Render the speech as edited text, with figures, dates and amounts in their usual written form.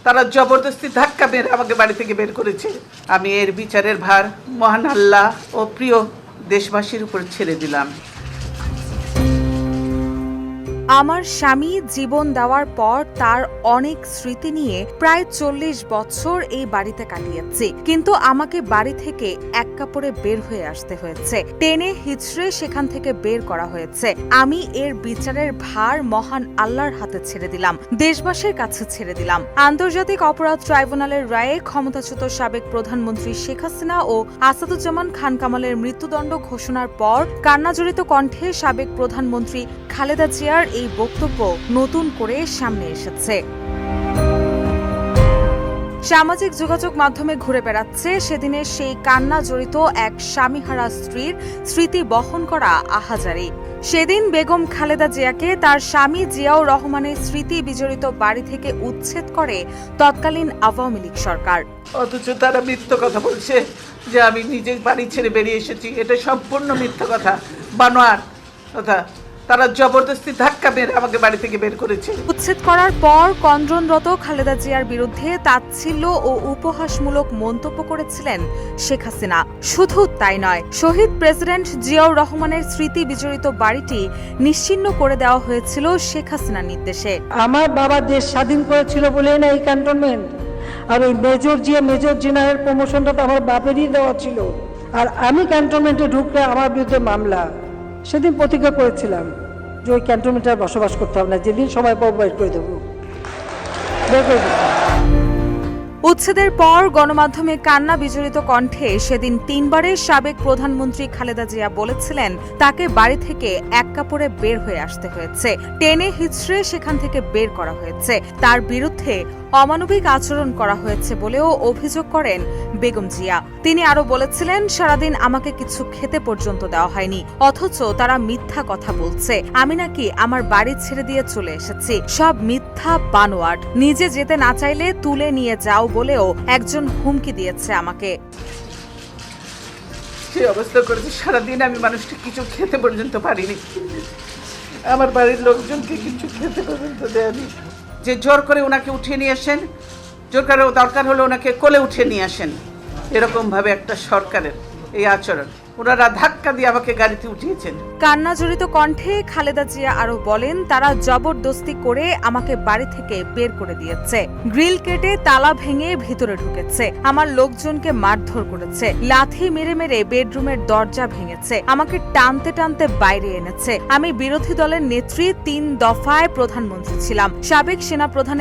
তারা জবরদস্তি ধাক্কা মেরে আমাকে বাড়ি থেকে বের করেছে। আমি এর বিচারের ভার মহান আল্লাহ ও প্রিয় দেশবাসীর উপর ছেড়ে দিলাম। আমার স্বামী জীবন দেওয়ার পর তার অনেক স্মৃতি নিয়ে প্রায় 40 বছর এই বাড়িতে কাটিয়েছি, কিন্তু আমাকে বাড়ি থেকে এক কাপড়ে বের হয়ে আসতে হয়েছে। টেনে হিচড়ে সেখান থেকে বের করা হয়েছে। আমি এর বিচারের ভার মহান আল্লাহর হাতে ছেড়ে দিলাম, দেশবাসীর কাছে ছেড়ে দিলাম। আন্তর্জাতিক অপরাধ ট্রাইব্যুনালের রায়ে ক্ষমতাচ্যুত সাবেক প্রধানমন্ত্রী শেখ হাসিনা ও আসাদুজ্জামান খান কামালের মৃত্যুদণ্ড ঘোষণার পর কান্নাজড়িত কণ্ঠে সাবেক প্রধানমন্ত্রী খালেদা জিয়ার এই বক্তব্য নতুন করে সামনে এসেছে। সামাজিক যোগাযোগ মাধ্যমে ঘুরে বেড়াচ্ছে সেদিনের সেই কান্না জড়িত এক স্বামীহারা স্ত্রীর স্মৃতি বহন করা আহাজারি। সেদিন বেগম খালেদা জিয়াকে তার স্বামী জিয়াউর রহমানের স্মৃতি বিজড়িত বাড়ি থেকে উচ্ছেদ করে তৎকালীন আওয়ামী লীগ সরকার। অথচ তারা মিথ্যা কথা বলছে যে আমি নিজে বাড়ি ছেড়ে বেরিয়ে এসেছি। এটা সম্পূর্ণ মিথ্যা কথা, বানোয়ার কথা। তারা জবরদস্তি ধাক্কা মেরে আমাকে বাড়ি থেকে বের করেছে। উচ্ছেদ করার পর কন্দ্রনরত খালেদা জিয়ার বিরুদ্ধে তাচ্ছিল্য ও উপহাসমূলক মন্তব্য করেছিলেন শেখ হাসিনা। শুধু তাই নয়, শহীদ প্রেসিডেন্ট জিয়াউর রহমানের স্মৃতি বিজড়িত বাড়িটি নিশ্চিহ্ন করে দেওয়া হয়েছিল শেখ হাসিনার নির্দেশে। আমার বাবা দেশ স্বাধীন করেছিল বলেই না এই ক্যান্টনমেন্ট। আর ওই মেজর জেনারেল প্রমোশনটা তো আমার বাপেরই দেওয়া ছিল। আর আমি ক্যান্টনমেন্টে ঢুকলে আমার বিরুদ্ধে মামলা। সেদিন প্রতিজ্ঞা করেছিলাম যে ওই ক্যান্টনমেন্টে আর বসবাস করতে হবে না, যেদিন সময় পাবো বের করে দেবো। উচ্ছেদের পর গণমাধ্যমে কান্না বিজড়িত কণ্ঠে সেদিন 3 বারের সাবেক প্রধানমন্ত্রী খালেদা জিয়া বলেছিলেন তাকে বাড়ি থেকে এক কাপড়ে বের হয়ে আসতে হয়েছে, টেনে হিচড়ে সেখান থেকে বের করা হয়েছে, তার বিরুদ্ধে অমানবিক আচরণ করা হয়েছে বলেও অভিযোগ করেন বেগম জিয়া। তিনি আরো বলেছিলেন সারাদিন আমাকে কিছু খেতে পর্যন্ত দেওয়া হয়নি, অথচ তারা মিথ্যা কথা বলছে আমি নাকি আমার বাড়ি ছেড়ে দিয়ে চলে এসেছি। সব মিথ্যা, বানোয়াট। নিজে যেতে না চাইলে তুলে নিয়ে যাও বলেও একজন হুমকি দিয়েছে আমাকে। যে অবস্থা করেছে, সারাদিন আমি মানুষকে কিছু খেতে পর্যন্ত পারিনি। আমার বাড়ির লোকজনকে কিছু খেতে পর্যন্ত দেয়নি। যে জোর করে ওনাকে উঠিয়ে নিয়ে আসেন, জোর করে দরকার হলে ওনাকে কোলে উঠিয়ে নিয়ে আসেন। এরকম ভাবে একটা সরকারের এই আচরণ, ওনারা ধাক্কা দিয়ে আমাকে গাড়িতে উঠিয়েছেন। কান্না জড়িত কণ্ঠে খালেদা জিয়া আরো বলেন তারা জবরদস্তি করে আমাকে বাড়ি থেকে বের করে দিয়েছে, গ্রিল কেটে তালা ভেঙে ভিতরে ঢুকেছে, আমার লোকজনকে মারধর করেছে, লাথি মেরে মেরে বেডরুমের দরজা ভেঙেছে, আমাকে টানতে টানতে বাইরে এনেছে। আমি বিরোধী দলের নেত্রী, 3 দফায় প্রধানমন্ত্রী ছিলাম, সাবেক সেনাপ্রধানের